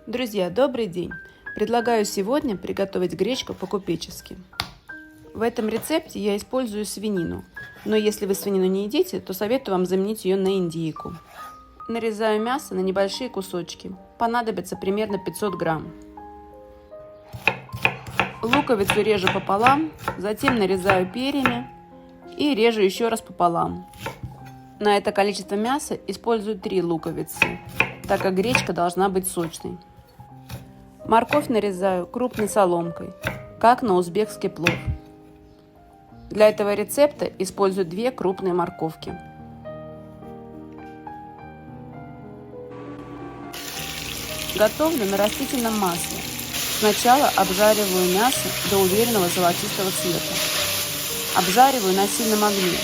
Друзья, добрый день! Предлагаю сегодня приготовить гречку по-купечески. В этом рецепте я использую свинину, но если вы свинину не едите, то советую вам заменить ее на индейку. Нарезаю мясо на небольшие кусочки, понадобится примерно 500 грамм. Луковицу режу пополам, затем нарезаю перьями и режу еще раз пополам. На это количество мяса использую 3 луковицы, так как гречка должна быть сочной. Морковь нарезаю крупной соломкой, как на узбекский плов. Для этого рецепта использую 2 крупные морковки. Готовлю на растительном масле. Сначала обжариваю мясо до уверенного золотистого цвета. Обжариваю на сильном огне.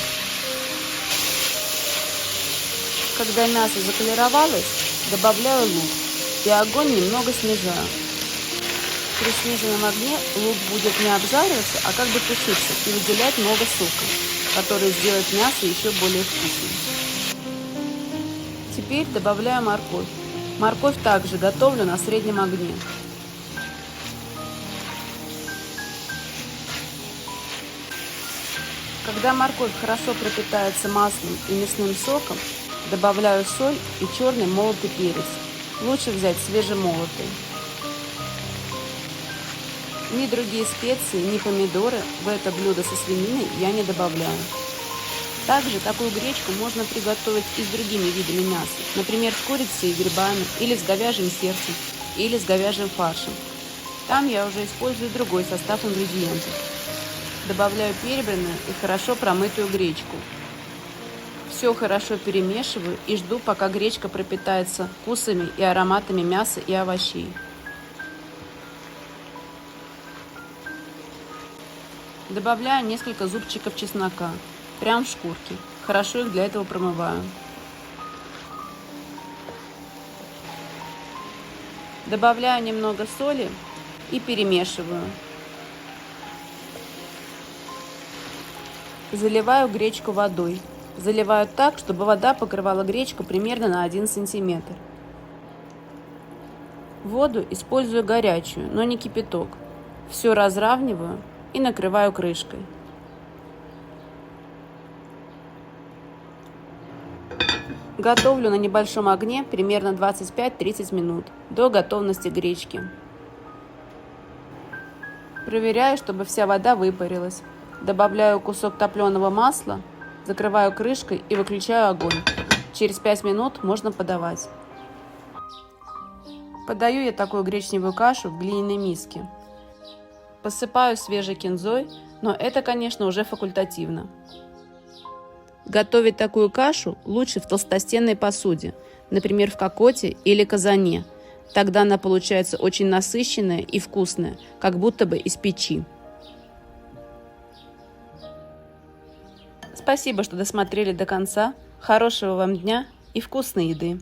Когда мясо заколеровалось, добавляю лук и огонь немного снижаю. При сниженном огне лук будет не обжариваться, а как бы тушиться и выделять много сока, который сделает мясо еще более вкусным. Теперь добавляю морковь. Морковь также готовлю на среднем огне. Когда морковь хорошо пропитается маслом и мясным соком, добавляю соль и черный молотый перец. Лучше взять свежемолотый. Ни другие специи, ни помидоры в это блюдо со свининой я не добавляю. Также такую гречку можно приготовить и с другими видами мяса, например, с курицей и грибами, или с говяжьим сердцем, или с говяжьим фаршем. Там я уже использую другой состав ингредиентов. Добавляю перебранную и хорошо промытую гречку. Все хорошо перемешиваю и жду, пока гречка пропитается вкусами и ароматами мяса и овощей. Добавляю несколько зубчиков чеснока, прям в шкурке. Хорошо их для этого промываю. Добавляю немного соли и перемешиваю. Заливаю гречку водой. Заливаю так, чтобы вода покрывала гречку примерно на 1 сантиметр. Воду использую горячую, но не кипяток. Все разравниваю и накрываю крышкой. Готовлю на небольшом огне примерно 25-30 минут до готовности гречки. Проверяю, чтобы вся вода выпарилась. Добавляю кусок топленого масла, закрываю крышкой и выключаю огонь. Через 5 минут можно подавать. Подаю я такую гречневую кашу в глиняной миске. Посыпаю свежей кинзой, но это, конечно, уже факультативно. Готовить такую кашу лучше в толстостенной посуде, например, в кокоте или казане. Тогда она получается очень насыщенная и вкусная, как будто бы из печи. Спасибо, что досмотрели до конца. Хорошего вам дня и вкусной еды!